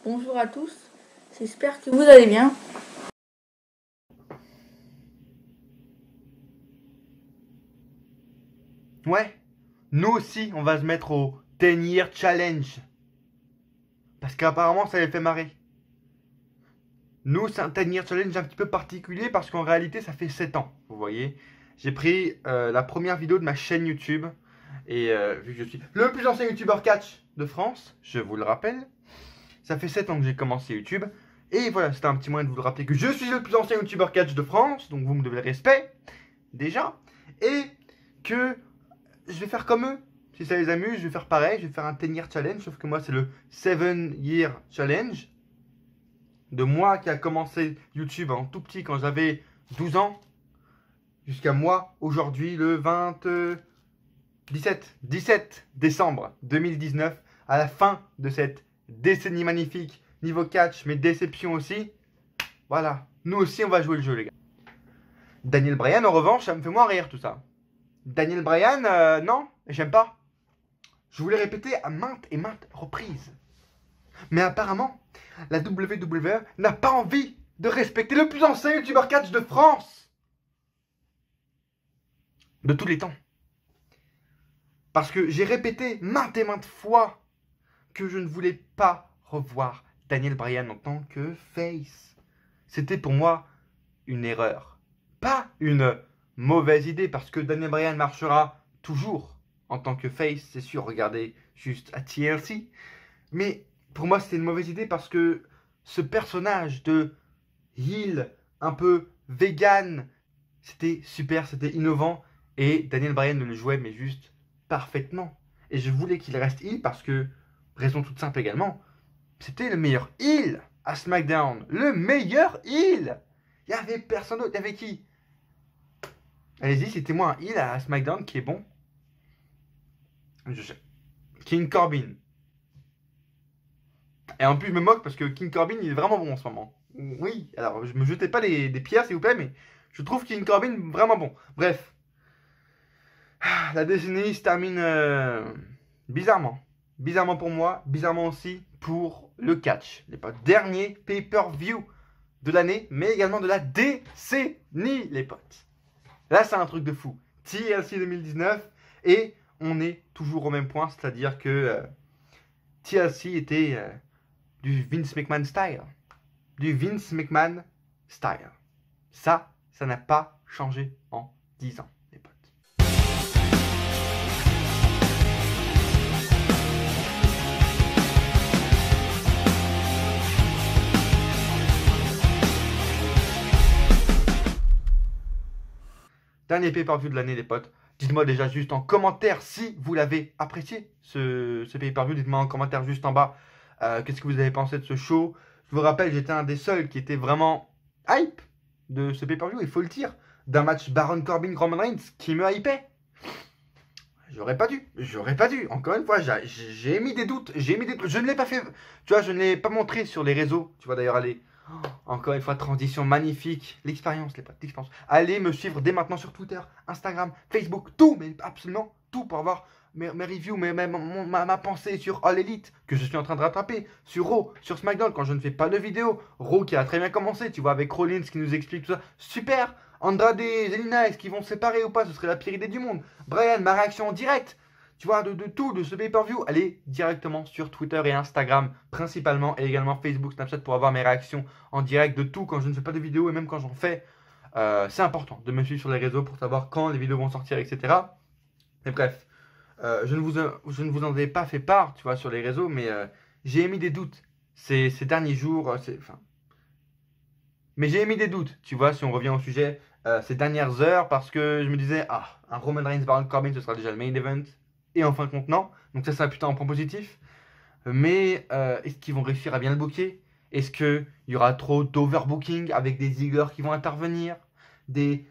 Bonjour à tous, j'espère que vous allez bien. Ouais, nous aussi, on va se mettre au 10 Year Challenge. Parce qu'apparemment, ça les fait marrer. Nous, c'est un 10 Year Challenge un petit peu particulier parce qu'en réalité, ça fait 7 ans. Vous voyez, j'ai pris la première vidéo de ma chaîne YouTube. Et vu que je suis le plus ancien YouTuber catch de France, je vous le rappelle, ça fait 7 ans que j'ai commencé YouTube. Et voilà, c'était un petit moyen de vous le rappeler que je suis le plus ancien YouTuber catch de France. Donc vous me devez le respect, déjà. Et que je vais faire comme eux. Si ça les amuse, je vais faire pareil. Je vais faire un 10 Year Challenge. Sauf que moi, c'est le 7 Year Challenge. De moi qui a commencé YouTube en tout petit quand j'avais 12 ans. Jusqu'à moi, aujourd'hui, le 17 décembre 2019. À la fin de cette décennie magnifique. Niveau catch, mais déception aussi. Voilà. Nous aussi, on va jouer le jeu, les gars. Daniel Bryan, en revanche, ça me fait moins rire tout ça. Daniel Bryan, non, j'aime pas. Je vous l'ai répété à maintes et maintes reprises. Mais apparemment, la WWE n'a pas envie de respecter le plus ancien YouTuber catch de France. De tous les temps. Parce que j'ai répété maintes et maintes fois que je ne voulais pas revoir Daniel Bryan en tant que face. C'était pour moi une erreur. Pas une mauvaise idée parce que Daniel Bryan marchera toujours en tant que face, c'est sûr, regardez juste à TLC. Mais pour moi, c'était une mauvaise idée parce que ce personnage de heel, un peu vegan, c'était super, c'était innovant. Et Daniel Bryan le jouait, mais juste parfaitement. Et je voulais qu'il reste heel parce que, raison toute simple également, c'était le meilleur heel à SmackDown. Le meilleur heel. Il n'y avait personne d'autre. Il y avait qui? Allez-y, citez-moi un heel à SmackDown qui est bon. King Corbin. Et en plus, je me moque parce que King Corbin, il est vraiment bon en ce moment. Oui, alors, je me jetez pas des pierres, s'il vous plaît, mais je trouve King Corbin vraiment bon. Bref. La décennie se termine bizarrement. Bizarrement pour moi, bizarrement aussi pour le catch. Les potes. Dernier pay-per-view de l'année, mais également de la décennie, les potes. Là, c'est un truc de fou. TLC 2019, et on est toujours au même point, c'est-à-dire que TLC était du Vince McMahon style. Du Vince McMahon style. Ça n'a pas changé en 10 ans, les potes. Dernier pay-per-view de l'année, les potes. Dites-moi déjà juste en commentaire si vous l'avez apprécié, ce pay-per-view. Dites-moi en commentaire juste en bas qu'est-ce que vous avez pensé de ce show. Je vous rappelle, j'étais un des seuls qui était vraiment hype de ce pay-per-view, il faut le dire. D'un match Baron Corbin-Roman Reigns qui me hypait. J'aurais pas dû. Encore une fois, j'ai émis des doutes. Je ne l'ai pas fait. Tu vois, je ne l'ai pas montré sur les réseaux. Tu vois d'ailleurs, allez. Encore une fois, transition magnifique. L'expérience, les potes, l'expérience. Allez me suivre dès maintenant sur Twitter, Instagram, Facebook, tout, mais absolument tout pour avoir mes reviews, ma pensée sur All Elite que je suis en train de rattraper, sur Raw, sur SmackDown quand je ne fais pas de vidéo. Raw qui a très bien commencé, tu vois, avec Rollins qui nous explique tout ça. Super. Andrade et Zelina, est-ce qu'ils vont se séparer ou pas? Ce serait la pire idée du monde. Brian, ma réaction en direct. Tu vois, de tout, de ce pay-per-view, allez directement sur Twitter et Instagram principalement, et également Facebook, Snapchat pour avoir mes réactions en direct de tout quand je ne fais pas de vidéos et même quand j'en fais. C'est important de me suivre sur les réseaux pour savoir quand les vidéos vont sortir, etc. Mais bref, je ne vous en ai pas fait part, tu vois, sur les réseaux, mais j'ai émis des doutes ces derniers jours. Mais j'ai émis des doutes, tu vois, si on revient au sujet, ces dernières heures, parce que je me disais, un Roman Reigns Baron Corbin, ce sera déjà le main event. Et en fin de compte, non. Donc ça, c'est plutôt un point positif. Mais est-ce qu'ils vont réussir à bien le booker? Est-ce qu'il y aura trop d'overbooking avec des ziggers qui vont intervenir? Des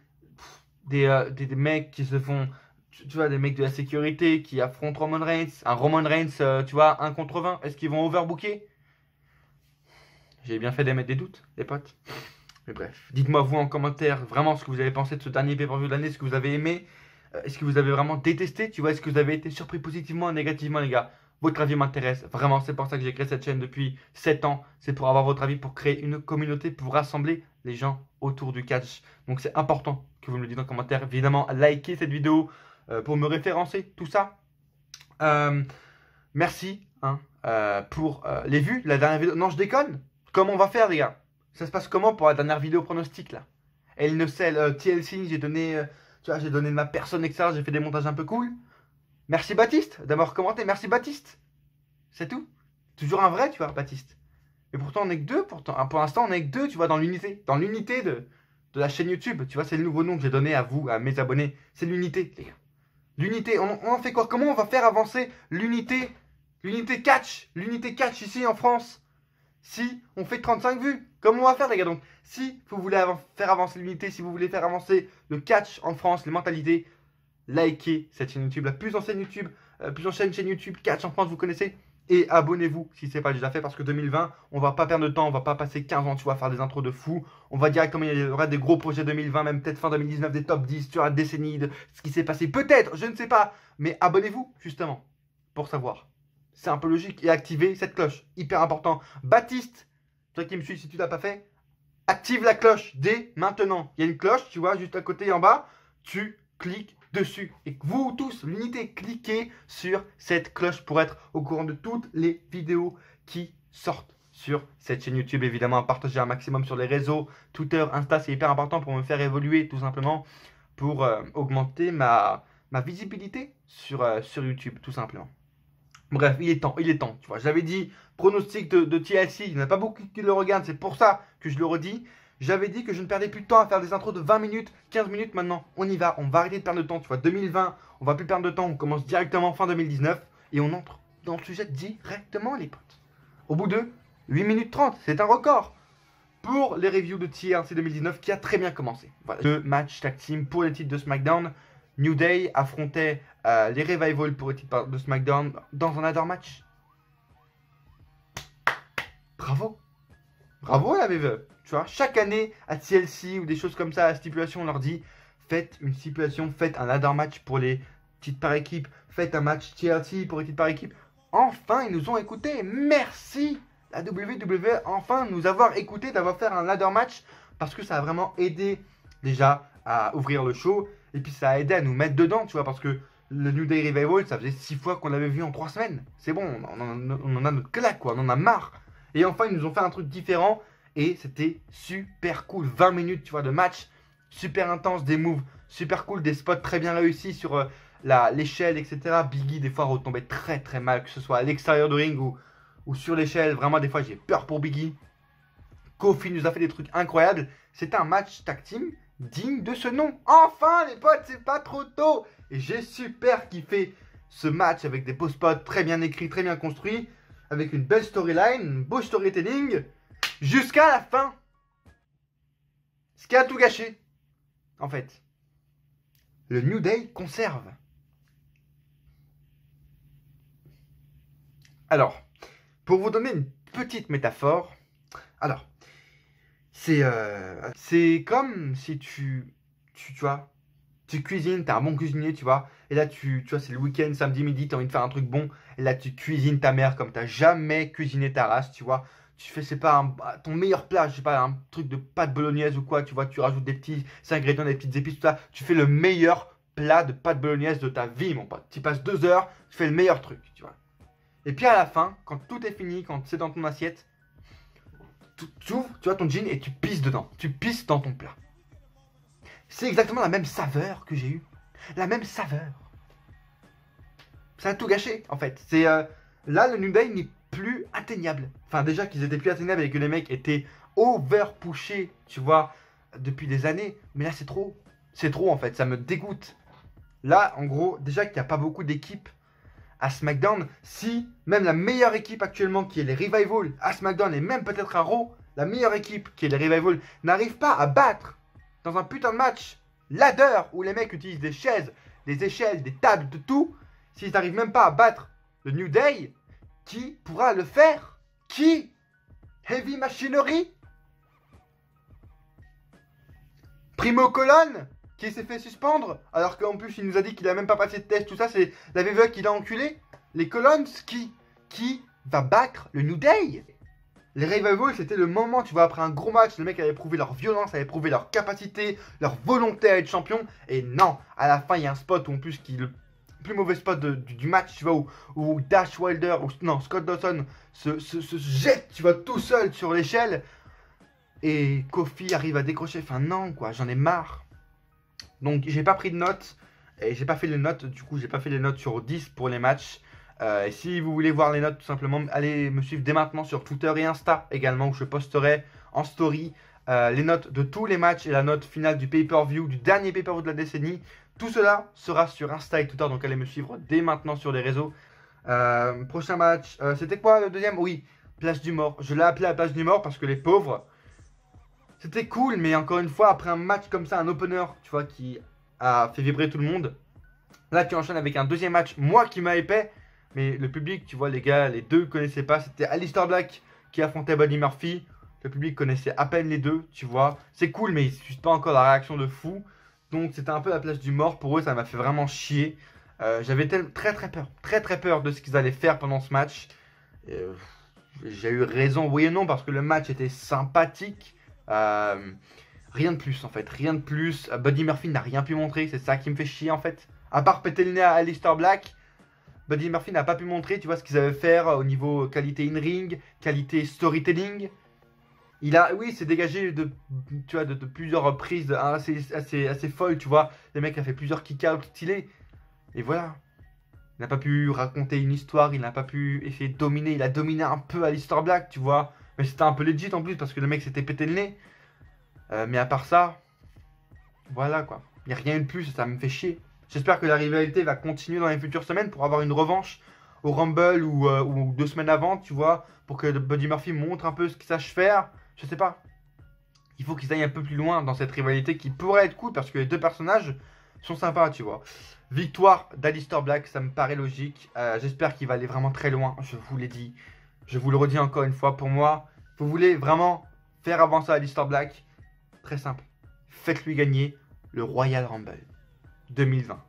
mecs qui se font... Tu vois, des mecs de la sécurité qui affrontent Roman Reigns. Un Roman Reigns, tu vois, 1 contre 20. Est-ce qu'ils vont overbooker? J'ai bien fait d'émettre des doutes, les potes. Mais bref, dites-moi vous en commentaire vraiment ce que vous avez pensé de ce dernier pay-per-view de l'année, ce que vous avez aimé. Est-ce que vous avez vraiment détesté? Tu vois, est-ce que vous avez été surpris positivement ou négativement, les gars? Votre avis m'intéresse. Vraiment, c'est pour ça que j'ai créé cette chaîne depuis 7 ans. C'est pour avoir votre avis, pour créer une communauté, pour rassembler les gens autour du catch. Donc c'est important que vous me le dites en commentaire. Évidemment, likez cette vidéo pour me référencer, tout ça. Merci hein, pour les vues. La dernière vidéo. Non, je déconne. Comment on va faire, les gars? Ça se passe comment pour la dernière vidéo pronostic là? Elle ne sait, TLC, j'ai donné, tu vois, j'ai donné de ma personne, etc. J'ai fait des montages un peu cool. Merci Baptiste d'avoir commenté. Merci Baptiste. C'est tout. Toujours un vrai, tu vois, Baptiste. Et pourtant, on est que deux. Pourtant, pour l'instant, on est que deux, tu vois, dans l'unité. Dans l'unité de la chaîne YouTube. Tu vois, c'est le nouveau nom que j'ai donné à vous, à mes abonnés. C'est l'unité, les gars. L'unité. On en fait quoi? Comment on va faire avancer l'unité? L'unité catch. L'unité catch ici en France. Si on fait 35 vues. Comment on va faire, les gars? Donc, si vous voulez faire avancer l'unité, si vous voulez faire avancer le catch en France, les mentalités, likez cette chaîne YouTube, la plus ancienne chaîne YouTube catch en France, vous connaissez. Et abonnez-vous si ce n'est pas déjà fait, parce que 2020, on va pas perdre de temps, on va pas passer 15 ans, tu vois, à faire des intros de fou. On va directement, il y aura des gros projets 2020, même peut-être fin 2019, des top 10, tu vois, décennie de ce qui s'est passé. Peut-être, je ne sais pas. Mais abonnez-vous, justement, pour savoir. C'est un peu logique. Et activez cette cloche, hyper important. Baptiste, toi qui me suis, si tu ne l'as pas fait, active la cloche dès maintenant. Il y a une cloche, tu vois, juste à côté et en bas. Tu cliques dessus. Et vous tous, l'unité, cliquez sur cette cloche pour être au courant de toutes les vidéos qui sortent sur cette chaîne YouTube. Évidemment, partagez un maximum sur les réseaux. Twitter, Insta, c'est hyper important pour me faire évoluer, tout simplement, pour augmenter ma visibilité sur YouTube, tout simplement. Bref, il est temps, tu vois. J'avais dit pronostic de TLC, il n'y en a pas beaucoup qui le regardent, c'est pour ça que je le redis. J'avais dit que je ne perdais plus de temps à faire des intros de 20 minutes, 15 minutes maintenant. On y va, on va arrêter de perdre de temps, tu vois. 2020, on va plus perdre de temps, on commence directement fin 2019 et on entre dans le sujet directement, les potes. Au bout de 8 minutes 30, c'est un record pour les reviews de TLC 2019 qui a très bien commencé. Voilà. Deux matchs tag team pour les titres de SmackDown. New Day affrontait les Revival pour les titres de SmackDown dans un ladder match. Bravo. Bravo la VV. Tu vois, chaque année à TLC ou des choses comme ça, à stipulation, on leur dit faites une stipulation, faites un ladder match pour les titres par équipe, faites un match TLC pour les titres par équipe. Enfin, ils nous ont écoutés. Merci la WWE, enfin nous avoir écoutés, d'avoir fait un ladder match, parce que ça a vraiment aidé déjà à ouvrir le show, et puis ça a aidé à nous mettre dedans, tu vois, parce que le New Day Revival, ça faisait 6 fois qu'on l'avait vu en 3 semaines. C'est bon, on en a notre claque, quoi, on en a marre. Et enfin, ils nous ont fait un truc différent. Et c'était super cool. 20 minutes, tu vois, de match. Super intense, des moves super cool, des spots très bien réussis sur l'échelle, etc. Biggie, des fois, retombait très très mal, que ce soit à l'extérieur du ring ou sur l'échelle. Vraiment, des fois, j'ai peur pour Biggie. Kofi nous a fait des trucs incroyables. C'était un match tag team digne de ce nom. Enfin, les potes, c'est pas trop tôt. Et j'ai super kiffé ce match avec des beaux spots très bien écrits, très bien construits. Avec une belle storyline, un beau storytelling. Jusqu'à la fin. Ce qui a tout gâché. En fait. Le New Day conserve. Alors, pour vous donner une petite métaphore. Alors, c'est comme si tu vois, tu cuisines, t'es un bon cuisinier, tu vois. Et là, tu vois, c'est le week-end, samedi midi, t'as envie de faire un truc bon. Et là, tu cuisines ta mère comme t'as jamais cuisiné ta race, tu vois. Tu fais, c'est pas ton meilleur plat, je sais pas, un truc de pâte bolognaise ou quoi, tu vois. Tu rajoutes des petits ingrédients, des petites épices, tout ça. Tu fais le meilleur plat de pâte bolognaise de ta vie, mon pote. Tu passes 2 heures, tu fais le meilleur truc, tu vois. Et puis à la fin, quand tout est fini, quand c'est dans ton assiette, tu ouvres, tu vois, ton jean et tu pisses dedans. Tu pisses dans ton plat. C'est exactement la même saveur que j'ai eue. La même saveur. Ça a tout gâché, en fait. C'est là, le New Day n'est plus atteignable. Enfin, déjà qu'ils étaient plus atteignables et que les mecs étaient over-pushés, tu vois, depuis des années. Mais là, c'est trop. C'est trop, en fait. Ça me dégoûte. Là, en gros, déjà qu'il n'y a pas beaucoup d'équipes à SmackDown. Si même la meilleure équipe actuellement, qui est les Revival, à SmackDown et même peut-être à Raw, la meilleure équipe, qui est les Revival, n'arrive pas à battre dans un putain de match ladder où les mecs utilisent des chaises, des échelles, des tables, de tout, s'ils n'arrivent même pas à battre le New Day, qui pourra le faire? Qui? Heavy Machinery? Primo Colonne, qui s'est fait suspendre, alors qu'en plus il nous a dit qu'il a même pas passé de test, tout ça, c'est la VVE qui l'a enculé. Les colonnes, qui va battre le New Day? Les Revival, c'était le moment, tu vois, après un gros match, les mecs avaient prouvé leur violence, avaient prouvé leur capacité, leur volonté à être champion. Et non, à la fin, il y a un spot où, en plus, qui est le plus mauvais spot du match, tu vois, où Dash Wilder, non, Scott Dawson se jette, tu vois, tout seul sur l'échelle. Et Kofi arrive à décrocher. Enfin, non, quoi, j'en ai marre. Donc, j'ai pas pris de notes. Et j'ai pas fait les notes, du coup, j'ai pas fait les notes sur 10 pour les matchs. Et si vous voulez voir les notes, tout simplement, allez me suivre dès maintenant sur Twitter et Insta également, où je posterai en story les notes de tous les matchs et la note finale du pay-per-view, du dernier pay-per-view de la décennie. Tout cela sera sur Insta et Twitter, donc allez me suivre dès maintenant sur les réseaux. Prochain match, c'était quoi le deuxième? Oui, Place du Mort. Je l'ai appelé la Place du Mort parce que les pauvres, c'était cool, mais encore une fois, après un match comme ça, un opener, tu vois, qui a fait vibrer tout le monde. Là, tu enchaînes avec un deuxième match, moi qui m'a épais. Mais le public, tu vois, les gars, les deux connaissaient pas. C'était Aleister Black qui affrontait Buddy Murphy. Le public connaissait à peine les deux, tu vois. C'est cool, mais ils ne suscitent pas encore la réaction de fou. Donc, c'était un peu la place du mort. Pour eux, ça m'a fait vraiment chier. J'avais très peur de ce qu'ils allaient faire pendant ce match. J'ai eu raison, oui et non, parce que le match était sympathique. Rien de plus, en fait. Rien de plus. Buddy Murphy n'a rien pu montrer. C'est ça qui me fait chier, en fait. À part péter le nez à Aleister Black. Buddy Murphy n'a pas pu montrer, tu vois, ce qu'ils avaient faire au niveau qualité in-ring, qualité storytelling. Il a, oui, s'est dégagé tu vois, de plusieurs reprises assez folles, tu vois. Le mec a fait plusieurs kick-out stylés. Et voilà. Il n'a pas pu raconter une histoire, il n'a pas pu essayer de dominer. Il a dominé un peu Aleister Black, tu vois. Mais c'était un peu legit en plus parce que le mec s'était pété le nez. Mais à part ça, voilà quoi. Il n'y a rien eu de plus et ça me fait chier. J'espère que la rivalité va continuer dans les futures semaines pour avoir une revanche au Rumble ou 2 semaines avant, tu vois, pour que Buddy Murphy montre un peu ce qu'il sache faire. Je sais pas. Il faut qu'ils aillent un peu plus loin dans cette rivalité qui pourrait être cool parce que les deux personnages sont sympas, tu vois. Victoire d'Aleister Black, ça me paraît logique. J'espère qu'il va aller vraiment très loin, je vous l'ai dit. Je vous le redis encore une fois, pour moi, vous voulez vraiment faire avancer Aleister Black, très simple. Faites-lui gagner le Royal Rumble 2020.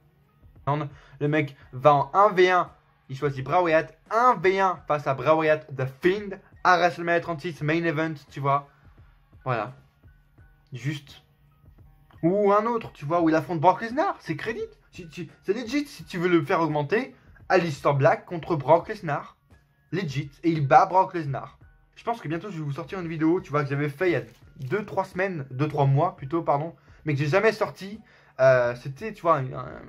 Le mec va en 1v1. Il choisit Bray Wyatt. 1v1 face à Bray Wyatt, The Fiend, à WrestleMania 36 Main Event, tu vois. Voilà. Juste. Ou un autre, tu vois, où il affronte Brock Lesnar. C'est crédit. C'est legit si tu veux le faire augmenter. Aleister Black contre Brock Lesnar. Legit. Et il bat Brock Lesnar. Je pense que bientôt je vais vous sortir une vidéo, tu vois, que j'avais fait il y a 2-3 semaines, 2-3 mois plutôt, pardon. Mais que j'ai jamais sorti. C'était, tu vois,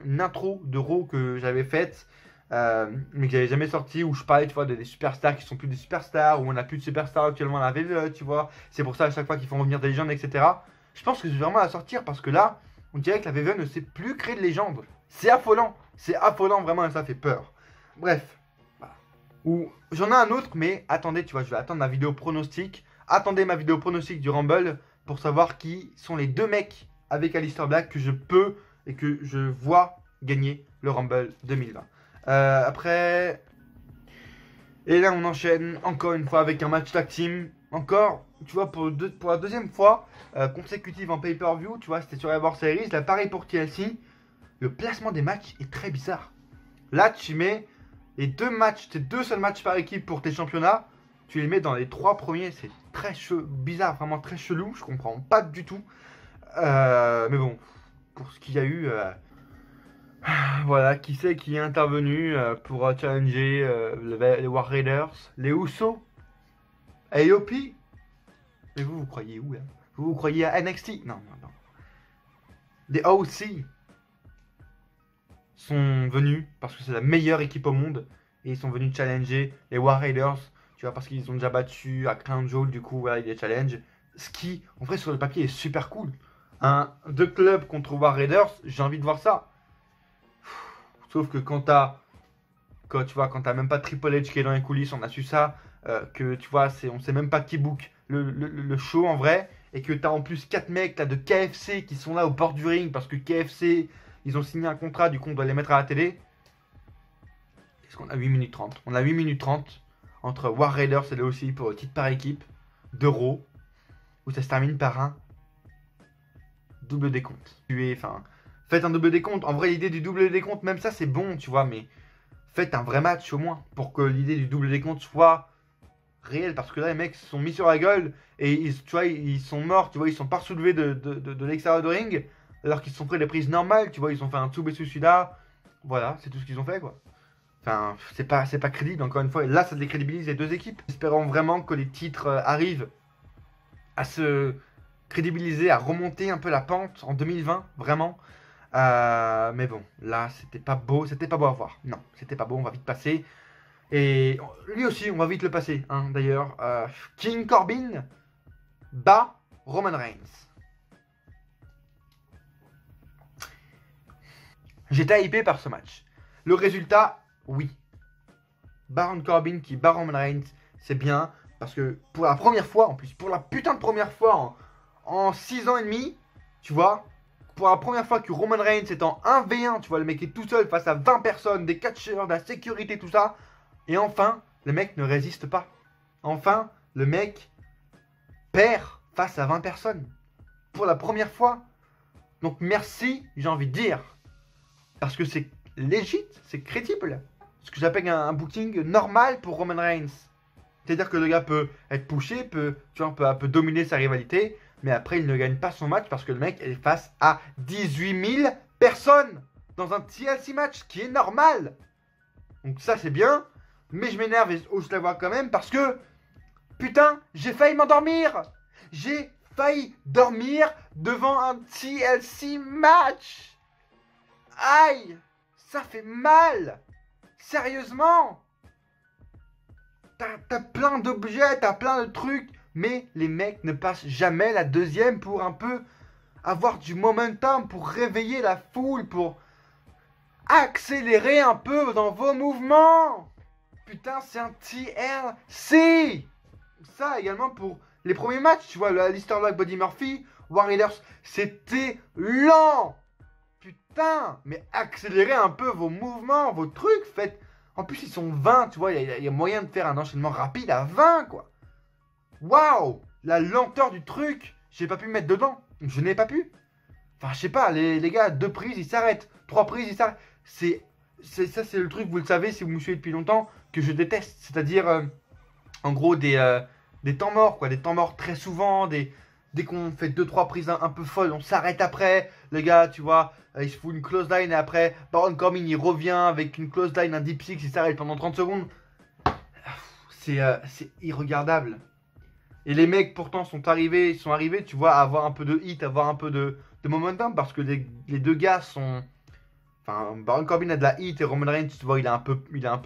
une intro de Raw que j'avais faite, mais que j'avais jamais sorti, où je parlais, tu vois, des superstars qui sont plus des superstars, où on n'a plus de superstars actuellement à la WWE, tu vois. C'est pour ça à chaque fois qu'ils font revenir des légendes, etc. Je pense que je vais vraiment la sortir parce que là, on dirait que la WWE ne sait plus créer de légendes. C'est affolant vraiment et ça fait peur. Bref, voilà. Ou j'en ai un autre, mais attendez, tu vois, je vais attendre ma vidéo pronostic. Attendez ma vidéo pronostic du Rumble pour savoir qui sont les deux mecs avec Aleister Black que je peux et que je vois gagner le Rumble 2020. Après... Et là on enchaîne encore une fois avec un match tag team. Encore, tu vois, pour la deuxième fois consécutive en pay-per-view, tu vois, c'était sur Survivor Series. Là pareil pour TLC. Le placement des matchs est très bizarre. Là tu mets les deux matchs, tes deux seuls matchs par équipe pour tes championnats. Tu les mets dans les 3 premiers. C'est très bizarre, vraiment très chelou. Je comprends pas du tout. Mais bon, pour ce qu'il y a eu, voilà, qui c'est qui est intervenu pour challenger les War Raiders, les Usos, AOP. Mais vous croyez où là? Vous croyez à NXT? Non. Les OC sont venus parce que c'est la meilleure équipe au monde et ils sont venus challenger les War Raiders, tu vois, parce qu'ils ont déjà battu à Crown Jewel, du coup, voilà, il les challenge. Ce qui, en vrai, sur le papier, est super cool. Deux clubs contre War Raiders, j'ai envie de voir ça. Sauf que quand tu vois, quand t'as même pas Triple H qui est dans les coulisses, on a su ça, que tu vois, on sait même pas qui book le show en vrai, et que t'as en plus 4 mecs là, de KFC qui sont là au bord du ring parce que KFC, ils ont signé un contrat, du coup on doit les mettre à la télé. Qu'est-ce qu'on a? 8 minutes 30. On a 8 minutes 30 entre War Raiders et le OC pour le titre par équipe d'Euro, où ça se termine par un double décompte. Enfin, faites un double décompte. En vrai, l'idée du double décompte, même ça, c'est bon, tu vois, mais faites un vrai match au moins, pour que l'idée du double décompte soit réelle, parce que là les mecs se sont mis sur la gueule, et tu vois, ils sont morts, tu vois, ils sont pas soulevés de l'extérieur de ring, alors qu'ils se sont pris des prises normales, tu vois, ils ont fait un Tsubetsu-Suda, voilà, c'est tout ce qu'ils ont fait quoi. Enfin, c'est pas crédible, encore une fois, et là ça décrédibilise les deux équipes. Espérons vraiment que les titres arrivent à se crédibiliser, à remonter un peu la pente en 2020, vraiment. Mais bon, là, c'était pas beau à voir. Non, c'était pas beau, on va vite passer. Et lui aussi, on va vite le passer, hein, d'ailleurs. King Corbin bat Roman Reigns. J'étais hypé par ce match. Le résultat, oui. Baron Corbin qui bat Roman Reigns, c'est bien. Parce que pour la première fois, en plus, pour la putain de première fois en 6 ans et demi, tu vois, pour la première fois que Roman Reigns est en 1v1, tu vois, le mec est tout seul face à 20 personnes, des catcheurs, de la sécurité, tout ça. Et enfin, le mec ne résiste pas. Enfin, le mec perd face à 20 personnes. Pour la première fois. Donc merci, j'ai envie de dire. Parce que c'est légit, c'est crédible. Ce que j'appelle un booking normal pour Roman Reigns. C'est-à-dire que le gars peut être poussé, peut dominer sa rivalité, mais après il ne gagne pas son match parce que le mec est face à 18 000 personnes dans un TLC match, qui est normal. Donc ça c'est bien, mais je m'énerve et je la vois quand même parce que, putain, j'ai failli m'endormir. J'ai failli dormir devant un TLC match. Aïe, ça fait mal. Sérieusement. T'as plein d'objets, t'as plein de trucs, mais les mecs ne passent jamais la deuxième pour un peu avoir du momentum, pour réveiller la foule, pour accélérer un peu dans vos mouvements. Putain, c'est un TLC. Ça également pour les premiers matchs, tu vois, Lister Lock, Buddy Murphy, Warriors, c'était lent. Putain, mais accélérez un peu vos mouvements, vos trucs, faites. En plus, ils sont 20, tu vois, il y a moyen de faire un enchaînement rapide à 20, quoi. Waouh, la lenteur du truc, j'ai pas pu me mettre dedans. Je n'ai pas pu. Enfin, je sais pas, les gars, 2 prises, ils s'arrêtent. 3 prises, ils s'arrêtent. Ça, c'est le truc, vous le savez, si vous me suivez depuis longtemps, que je déteste. C'est-à-dire, en gros, des temps morts, quoi. Des temps morts très souvent, dès qu'on fait 2-3 prises un peu folles, on s'arrête après. Les gars, tu vois, il se fout une close line et après, Baron Corbin, il revient avec une close line, un deep six, il s'arrête pendant 30 secondes. C'est irregardable. Et les mecs, pourtant, sont arrivés, tu vois, à avoir un peu de hit, à avoir un peu de momentum, parce que les deux gars sont. Enfin, Baron Corbin a de la hit et Roman Reigns, tu vois, il est un peu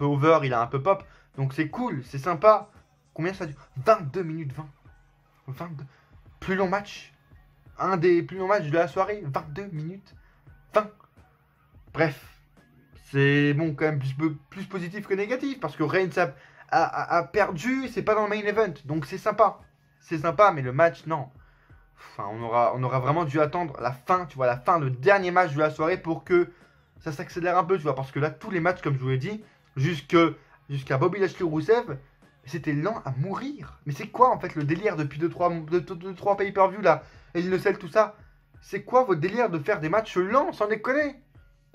over, il est un peu pop. Donc c'est cool, c'est sympa. Combien ça dure? 22 minutes 20. 22. Plus long match. Un des plus longs matchs de la soirée. 22 minutes 20. Bref. C'est bon, quand même plus positif que négatif. Parce que Reigns a perdu. C'est pas dans le main event. Donc c'est sympa. C'est sympa, mais le match, non. Enfin, on aura vraiment dû attendre la fin, tu vois, la fin, le dernier match de la soirée pour que ça s'accélère un peu, tu vois. Parce que là, tous les matchs, comme je vous l'ai dit, jusqu'à Bobby Lashley Rousseff, c'était lent à mourir. Mais c'est quoi en fait le délire depuis 2-3 pay-per-view là, et il ne sait tout ça? C'est quoi votre délire de faire des matchs lents, sans déconner?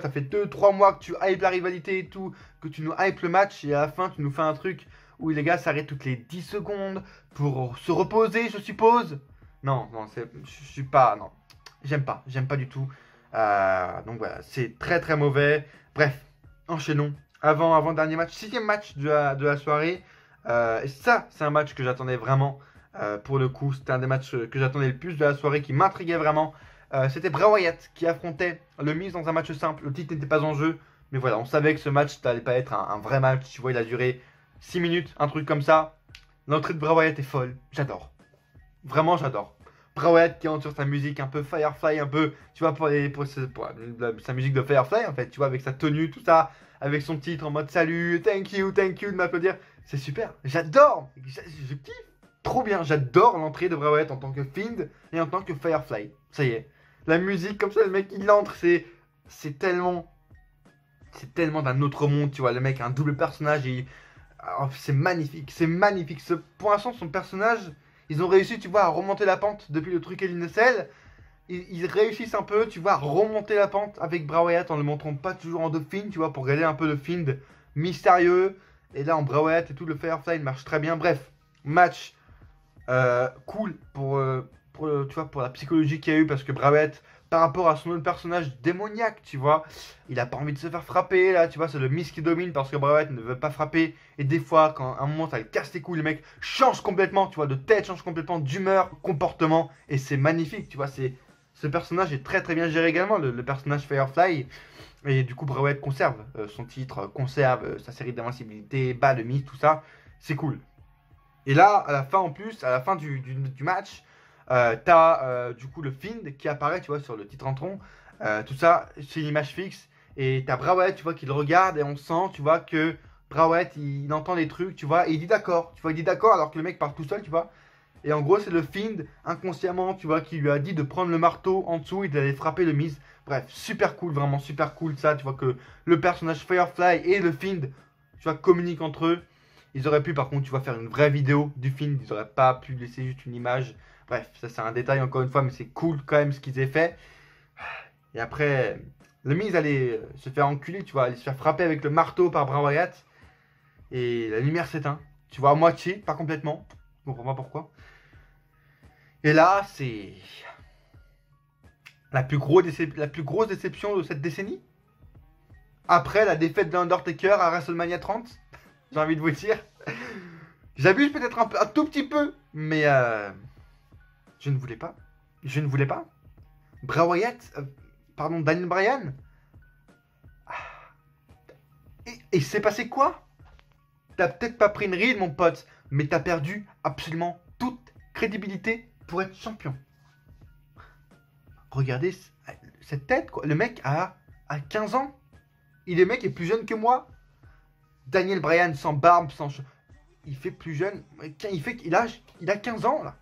Ça fait 2-3 mois que tu hypes la rivalité et tout, que tu nous hypes le match, et à la fin tu nous fais un truc où les gars s'arrêtent toutes les 10 secondes pour se reposer, je suppose. Non, je suis pas, non, j'aime pas du tout. Donc voilà, c'est très très mauvais. Bref, enchaînons. Avant dernier match, 6ème match de la soirée. Et ça, c'est un match que j'attendais vraiment. Pour le coup, c'était un des matchs que j'attendais le plus de la soirée, qui m'intriguait vraiment. C'était Bray Wyatt qui affrontait le Miz dans un match simple. Le titre n'était pas en jeu. Mais voilà, on savait que ce match n'allait pas être un vrai match. Tu vois, il a duré 6 minutes, un truc comme ça. L'entrée de Bray Wyatt est folle. J'adore. Vraiment, j'adore. Bray Wyatt qui entre sur sa musique un peu Firefly, un peu, tu vois, pour sa musique de Firefly, en fait, tu vois, avec sa tenue, tout ça, avec son titre en mode salut, thank you de m'applaudir. C'est super. J'adore. Je kiffe. Trop bien. J'adore l'entrée de Bray Wyatt en tant que Fiend et en tant que Firefly. Ça y est. La musique, comme ça, le mec, il entre, c'est tellement d'un autre monde, tu vois. Le mec a un double personnage et c'est magnifique. C'est magnifique. Pour l'instant, son personnage, ils ont réussi, tu vois, à remonter la pente depuis le truc Hell in a Cell. Ils réussissent un peu, tu vois, à remonter la pente avec Bray Wyatt en le montrant pas toujours en The Fiend, tu vois, pour garder un peu de Fiend mystérieux. Et là, en Bray Wyatt et tout, le Firefly marche très bien. Bref, match cool tu vois, pour la psychologie qu'il y a eu. Parce que Bray Wyatt, par rapport à son autre personnage démoniaque, tu vois, il a pas envie de se faire frapper. Là, tu vois, c'est le Miz qui domine parce que Bray Wyatt ne veut pas frapper. Et des fois, quand à un moment, ça le casse les couilles, le mec change complètement, tu vois, de tête, change complètement d'humeur, comportement. Et c'est magnifique, tu vois, ce personnage est très très bien géré également, le personnage Firefly. Et du coup, Bray Wyatt conserve son titre, conserve sa série d'invincibilité, bat le Miz, tout ça. C'est cool. Et là, à la fin en plus, à la fin du match, t'as du coup le Fiend qui apparaît, tu vois, sur le titre en tronc. Tout ça, c'est une image fixe. Et t'as Bray Wyatt, tu vois, qui le regarde et on sent, tu vois, que Bray Wyatt, il entend les trucs, tu vois, et il dit d'accord. Tu vois, il dit d'accord alors que le mec part tout seul, tu vois. Et en gros, c'est le Fiend, inconsciemment, tu vois, qui lui a dit de prendre le marteau en dessous et d'aller frapper le Miz. Bref, super cool, vraiment super cool ça. Tu vois que le personnage Firefly et le Fiend, tu vois, communiquent entre eux. Ils auraient pu, par contre, tu vois, faire une vraie vidéo du film. Ils auraient pas pu laisser juste une image. Bref, ça c'est un détail encore une fois, mais c'est cool quand même ce qu'ils aient fait. Et après, le Miz allait se faire enculer, tu vois, aller se faire frapper avec le marteau par Bray Wyatt. Et la lumière s'éteint. Tu vois, à moitié, pas complètement. Je comprends pas pourquoi. Et là, c'est la plus grosse déception de cette décennie. Après la défaite de l'Undertaker à WrestleMania 30, j'ai envie de vous dire. J'abuse peut-être un tout petit peu, mais je ne voulais pas. Je ne voulais pas. Bray Wyatt, pardon, Daniel Bryan. Et il s'est passé quoi? T'as peut-être pas pris une ride, mon pote, mais t'as perdu absolument toute crédibilité pour être champion. Regardez cette tête, quoi. Le mec a 15 ans. Le mec est plus jeune que moi. Daniel Bryan sans barbe, il fait plus jeune. Il a 15 ans, là.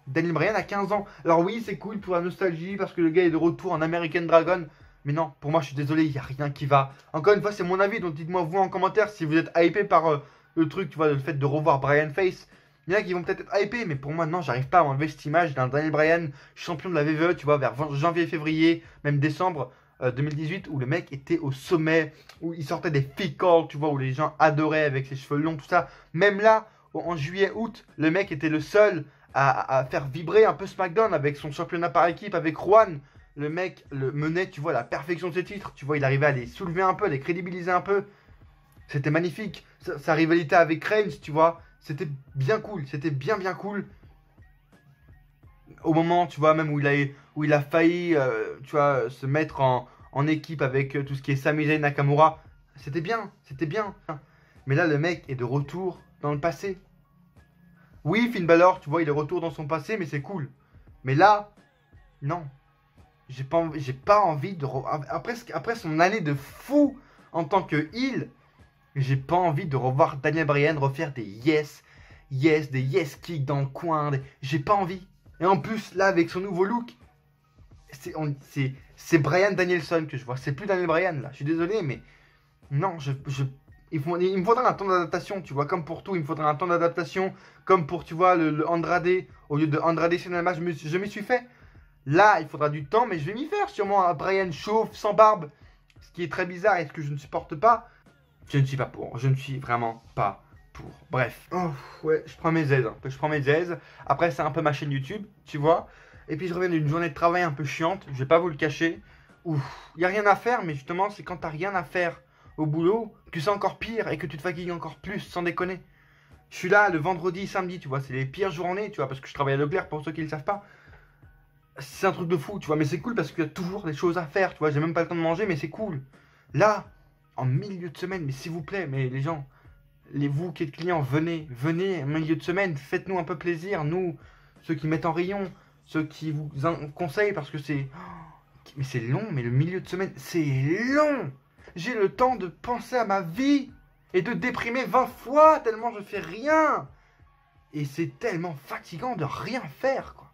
Daniel Bryan a 15 ans. Alors oui, c'est cool pour la nostalgie, parce que le gars est de retour en American Dragon. Mais non, pour moi, je suis désolé, il n'y a rien qui va. Encore une fois, c'est mon avis, donc dites-moi vous en commentaire si vous êtes hypé par le truc, tu vois, le fait de revoir Bryan Face. Il y en a qui vont peut-être être hypés, mais pour moi, non, j'arrive pas à enlever cette image d'un Daniel Bryan, champion de la WWE, tu vois, vers janvier, février, même décembre 2018, où le mec était au sommet, où il sortait des feed calls, tu vois, où les gens adoraient avec ses cheveux longs, tout ça. Même là, en juillet, août, le mec était le seul à faire vibrer un peu SmackDown avec son championnat par équipe, avec Juan. Le mec le menait, tu vois, à la perfection de ses titres. Tu vois, il arrivait à les soulever un peu, à les crédibiliser un peu. C'était magnifique. Sa rivalité avec Reigns, tu vois, c'était bien cool. C'était bien cool. Au moment, tu vois, même où il a failli, tu vois, se mettre en équipe avec tout ce qui est Sami Zayn, Nakamura. C'était bien, c'était bien. Mais là, le mec est de retour dans le passé. Oui, Finn Balor, tu vois, il est retour dans son passé, mais c'est cool. Mais là, non. J'ai pas envie de... Après son année de fou en tant que heel, j'ai pas envie de revoir Daniel Bryan refaire des des yes kicks dans le coin. J'ai pas envie. Et en plus, là, avec son nouveau look, c'est Bryan Danielson que je vois. C'est plus Daniel Bryan, là. Je suis désolé, mais... Non, il me faudra un temps d'adaptation, tu vois. Comme pour tout, il me faudra un temps d'adaptation. Comme pour, tu vois, le Andrade. Au lieu de Andrade Cien Almas, je m'y suis fait. Là, il faudra du temps, mais je vais m'y faire. Sûrement un Bryan chauve, sans barbe. Ce qui est très bizarre et ce que je ne supporte pas. Je ne suis pas pour. Je ne suis vraiment pas pour. Bref. Oh, ouais, je prends mes aises. Je prends mes aises. Après, c'est un peu ma chaîne YouTube, tu vois. Et puis, je reviens d'une journée de travail un peu chiante. Je vais pas vous le cacher. Ouf, il n'y a rien à faire, mais justement, c'est quand t'as rien à faire au boulot que c'est encore pire et que tu te fatigues encore plus, sans déconner. Je suis là le vendredi, samedi, tu vois. C'est les pires journées, tu vois, parce que je travaille à Leclerc pour ceux qui ne le savent pas. C'est un truc de fou, tu vois, mais c'est cool parce qu'il y a toujours des choses à faire, tu vois, j'ai même pas le temps de manger, mais c'est cool. Là, en milieu de semaine, mais s'il vous plaît, mais les gens, vous qui êtes clients, venez en milieu de semaine, faites-nous un peu plaisir, nous, ceux qui mettent en rayon, ceux qui vous conseillent parce que c'est... Mais c'est long, mais le milieu de semaine, c'est long. J'ai le temps de penser à ma vie et de déprimer 20 fois tellement je fais rien. Et c'est tellement fatigant de rien faire, quoi.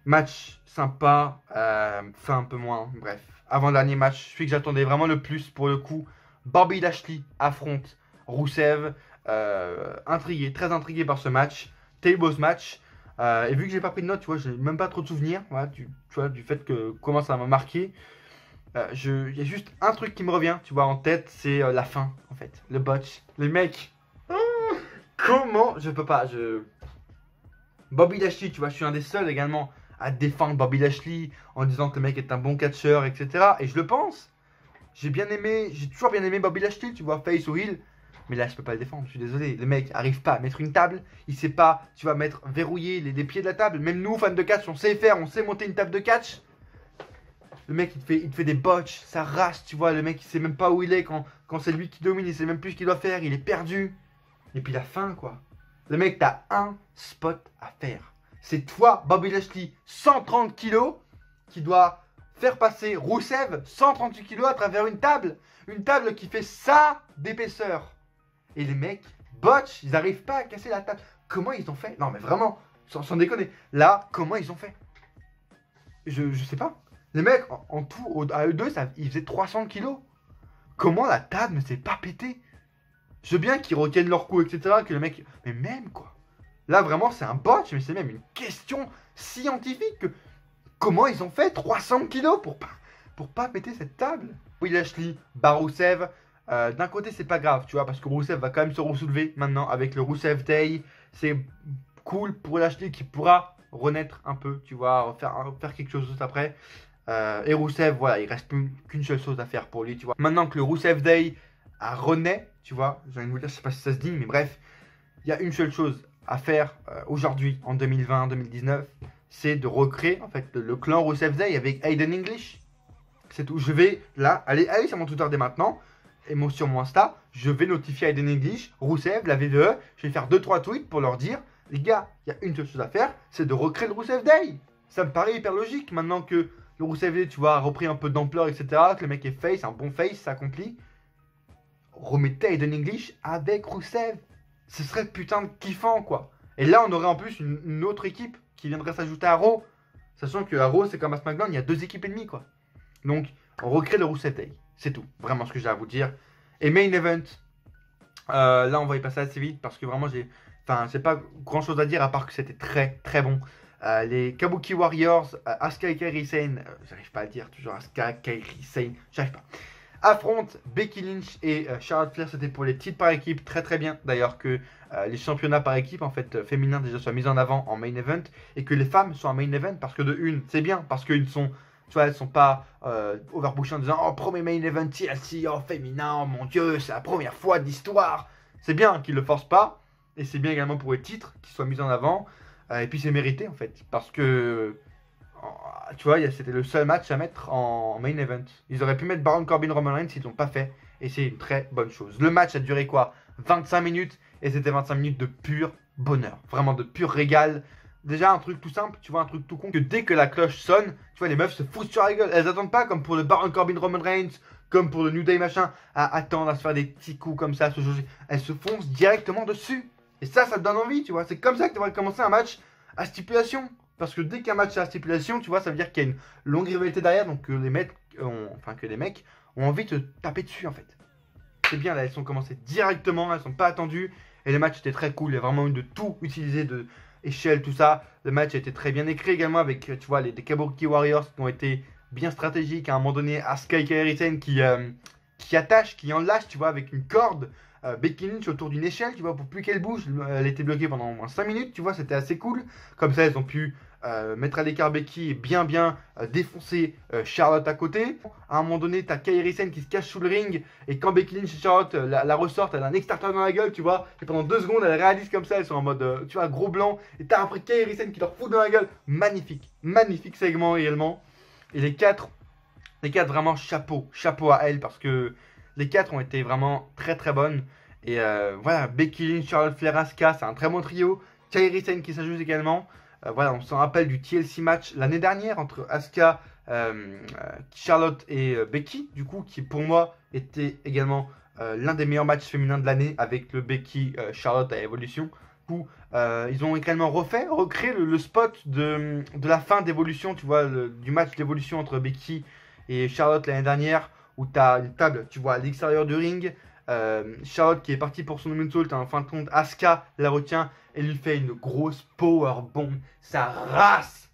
Match sympa, fin un peu moins, bref. Avant-dernier match, celui que j'attendais vraiment le plus pour le coup. Bobby Lashley affronte Rusev. Intrigué, très intrigué par ce match. Tables match. Et vu que j'ai pas pris de notes, tu vois, j'ai même pas trop de souvenirs, voilà, tu vois, du fait que comment ça m'a marqué. Il y a juste un truc qui me revient, tu vois, en tête, c'est la fin, en fait. Le botch. Les mecs. Comment je peux pas, Bobby Lashley, tu vois, je suis un des seuls également à défendre Bobby Lashley en disant que le mec est un bon catcheur, etc. Et je le pense. J'ai toujours bien aimé Bobby Lashley, tu vois, face ou heel. Mais là, je peux pas le défendre, je suis désolé. Le mec arrive pas à mettre une table. Il sait pas, tu vas verrouiller les pieds de la table. Même nous, fans de catch, on sait faire, on sait monter une table de catch. Le mec, il te fait des botches, ça rase, tu vois. Le mec, il sait même pas où il est quand c'est lui qui domine. Il sait même plus ce qu'il doit faire, il est perdu. Et puis la fin, quoi. Le mec, t'as un spot à faire. C'est toi, Bobby Lashley, 130 kilos, qui doit faire passer Rusev, 138 kilos, à travers une table. Une table qui fait ça d'épaisseur. Et les mecs, botch, ils arrivent pas à casser la table. Comment ils ont fait? Non, mais vraiment, sans déconner. Là, comment ils ont fait? Je sais pas. Les mecs, en tout, à eux deux, ils faisaient 300 kilos. Comment la table ne s'est pas pétée? Je veux bien qu'ils retiennent leur coup, etc. Que le mec. Mais même quoi. Là vraiment c'est un botch, mais c'est même une question scientifique. Comment ils ont fait 300 kilos pour pas péter cette table? Oui, Lashley, Rusev. D'un côté c'est pas grave, tu vois, parce que Rusev va quand même se ressoulever maintenant avec le Rusev Day. C'est cool pour Lashley qui pourra renaître un peu, tu vois, faire quelque chose d'autre après. Et Rusev, voilà, il reste plus qu'une seule chose à faire pour lui, tu vois. Maintenant que le Rusev Day a renaît, tu vois, j'ai envie de vous dire, je sais pas si ça se dit, mais bref, il y a une seule chose à faire aujourd'hui, en 2020-2019, c'est de recréer, en fait, le clan Rusev Day avec Aiden English. C'est tout. Je vais, là, allez sur mon Twitter dès maintenant, et sur mon Insta, je vais notifier Aiden English, Rusev, la VVE, je vais faire 2-3 tweets pour leur dire, les gars, il y a une seule chose à faire, c'est de recréer le Rusev Day. Ça me paraît hyper logique, maintenant que le Rusev Day, tu vois, a repris un peu d'ampleur, etc., que le mec est face, un bon face, ça accomplit. Remettez Aiden English avec Rusev. Ce serait putain de kiffant, quoi. Et là, on aurait en plus une autre équipe qui viendrait s'ajouter à Raw. Sachant que à Raw, c'est comme à SmackDown, il y a 2 équipes et demie, quoi. Donc, on recrée le Rusev Day. C'est tout. Vraiment ce que j'ai à vous dire. Et Main Event. Là, on va y passer assez vite parce que vraiment, c'est pas grand chose à dire à part que c'était très très bon. Les Kabuki Warriors, Asuka et Kairi Sane, j'arrive pas à dire toujours Asuka, Kairi Sane, j'arrive pas. Affrontent Becky Lynch et Charlotte Flair, c'était pour les titres par équipe, très très bien d'ailleurs que les championnats par équipe en fait féminins déjà soient mis en avant en main event et que les femmes soient en main event parce que de une c'est bien parce qu'ils sont, tu vois, elles sont pas overpushées en disant oh premier main event TLC, oh féminin, oh mon dieu c'est la première fois d'histoire. C'est bien qu'ils le forcent pas et c'est bien également pour les titres qui soient mis en avant et puis c'est mérité en fait parce que tu vois, c'était le seul match à mettre en main event. Ils auraient pu mettre Baron Corbin Roman Reigns, ils n'ont pas fait. Et c'est une très bonne chose. Le match a duré quoi? 25 minutes. Et c'était 25 minutes de pur bonheur. Vraiment de pur régal. Déjà un truc tout simple, tu vois, un truc tout con. Que dès que la cloche sonne, tu vois, les meufs se foutent sur la gueule. Elles attendent pas comme pour le Baron Corbin Roman Reigns, comme pour le New Day machin, à attendre, à se faire des petits coups comme ça, à se jauger. Elles se foncent directement dessus. Et ça te donne envie, tu vois. C'est comme ça que tu devrais commencer un match à stipulation. Parce que dès qu'un match est à stipulation, tu vois, ça veut dire qu'il y a une longue rivalité derrière, donc que les mecs ont envie de te taper dessus en fait. C'est bien, là, elles sont commencées directement, elles sont pas attendues, et le match était très cool, il y a vraiment eu de tout utilisé, de échelle, tout ça. Le match a été très bien écrit également avec, tu vois, les Kabuki Warriors qui ont été bien stratégiques. À un moment donné, Asuka et Kairi Sane qui attachent, qui enlacent, tu vois, avec une corde. Becky Lynch autour d'une échelle, tu vois, pour plus qu'elle bouge. Elle était bloquée pendant au moins 5 minutes, tu vois, c'était assez cool. Comme ça, elles ont pu mettre à l'écart Becky et bien défoncer Charlotte à côté. À un moment donné, t'as Kairi Sane qui se cache sous le ring. Et quand Becky Lynch et Charlotte la ressortent, elle a un extincteur dans la gueule, tu vois. Et pendant 2 secondes, elle réalise comme ça, elles sont en mode, tu vois, gros blanc. Et t'as après Kairi Sane qui leur fout dans la gueule. Magnifique, magnifique segment également. Et les quatre vraiment chapeau à elles parce que les 4 ont été vraiment très très bonnes. Et voilà, Becky Lynch, Charlotte Flair, Asuka, c'est un très bon trio. Kairi Sane qui s'ajoute également. Voilà, on s'en rappelle du TLC match l'année dernière entre Asuka, Charlotte et Becky, du coup, qui pour moi était également l'un des meilleurs matchs féminins de l'année avec le Becky Charlotte à Evolution. Du coup, ils ont également recréé le spot de la fin d'Evolution, tu vois, du match d'Evolution entre Becky et Charlotte l'année dernière, où tu as une table, tu vois, à l'extérieur du ring. Charlotte qui est partie pour son moonsault, en fin de compte, Asuka la retient et lui fait une grosse power bomb. Ça rase!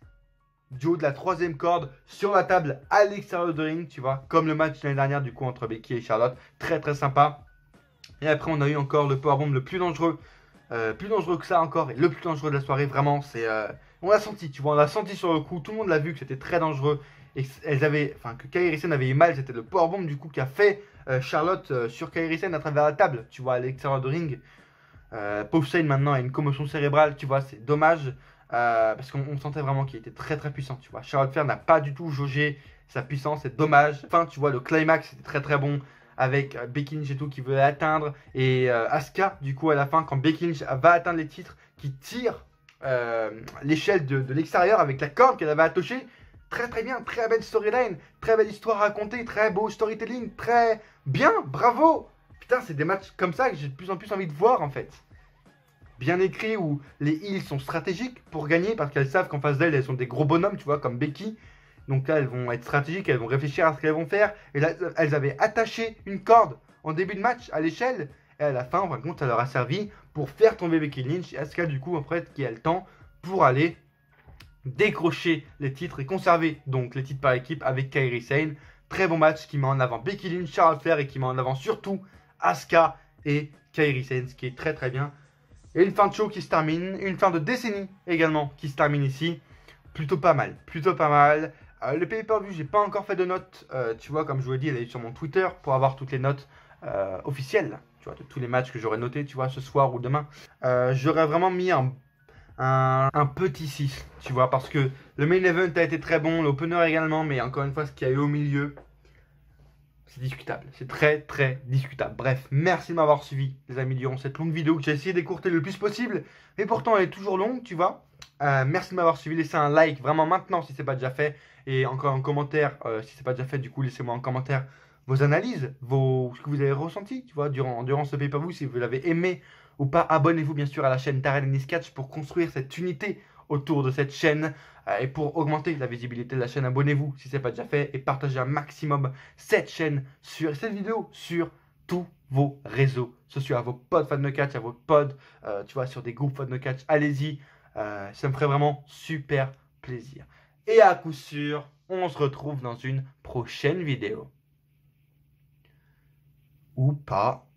du haut de la troisième corde sur la table à l'extérieur de ring, tu vois, comme le match l'année dernière du coup entre Becky et Charlotte. Très très sympa. Et après on a eu encore le powerbomb le plus dangereux que ça encore, et le plus dangereux de la soirée, vraiment, c'est... on l'a senti, tu vois, on l'a senti sur le coup, tout le monde l'a vu que c'était très dangereux, et que Kairi Sane avait eu mal, c'était le powerbomb du coup qui a fait Charlotte sur Kairi Sane à travers la table, tu vois, à l'extérieur de ring. Pauvre Shane maintenant a une commotion cérébrale, tu vois, c'est dommage, parce qu'on sentait vraiment qu'il était très très puissant, tu vois. Charlotte Flair n'a pas du tout jaugé sa puissance, c'est dommage. Enfin, tu vois, le climax c'était très très bon, avec Becky Lynch et tout qui veut l'atteindre, et Asuka, du coup, à la fin, quand Becky Lynch va atteindre les titres, qui tire l'échelle de l'extérieur avec la corde qu'elle avait attachée. Très très bien, très belle storyline, très belle histoire racontée, très beau storytelling, très bien, bravo. Putain, c'est des matchs comme ça que j'ai de plus en plus envie de voir en fait. Bien écrit, où les heels sont stratégiques pour gagner parce qu'elles savent qu'en face d'elles, elles sont des gros bonhommes, tu vois, comme Becky. Donc là, elles vont être stratégiques, elles vont réfléchir à ce qu'elles vont faire. Et là, elles avaient attaché une corde en début de match à l'échelle. Et à la fin, en fin de compte, ça leur a servi pour faire tomber Becky Lynch. Et Asuka, du coup, en fait, qui a le temps pour aller décrocher les titres et conserver donc les titres par équipe avec Kairi Sane. Très bon match qui met en avant Becky Lynch, Charlotte Flair et qui met en avant surtout Asuka et Kairi Sane, ce qui est très très bien. Et une fin de show qui se termine, une fin de décennie également qui se termine ici. Plutôt pas mal, plutôt pas mal. Le pay-per-view, j'ai pas encore fait de notes. Tu vois, comme je vous l'ai dit, elle est sur mon Twitter pour avoir toutes les notes officielles. Tu vois, de tous les matchs que j'aurais notés, tu vois, ce soir ou demain. J'aurais vraiment mis un petit 6, tu vois, parce que le main event a été très bon, l'opener également, mais encore une fois, ce qu'il y a eu au milieu, c'est discutable. C'est très très discutable. Bref, merci de m'avoir suivi, les amis, durant cette longue vidéo que j'ai essayé d'écourter le plus possible, mais pourtant elle est toujours longue, tu vois. Merci de m'avoir suivi, laissez un like vraiment maintenant si ce n'est pas déjà fait, et encore un commentaire si ce n'est pas déjà fait, du coup laissez-moi en commentaire vos analyses, ce que vous avez ressenti, tu vois, durant ce pay-per-view, si vous l'avez aimé ou pas. Abonnez-vous bien sûr à la chaîne Darren Ennis Catch pour construire cette unité autour de cette chaîne et pour augmenter la visibilité de la chaîne. Abonnez-vous si ce n'est pas déjà fait et partagez un maximum cette vidéo sur tous vos réseaux sociaux, à vos pods fans de catch, à vos pods, tu vois, sur des groupes fans de catch. Allez-y, ça me ferait vraiment super plaisir. Et à coup sûr, on se retrouve dans une prochaine vidéo. Ou pas.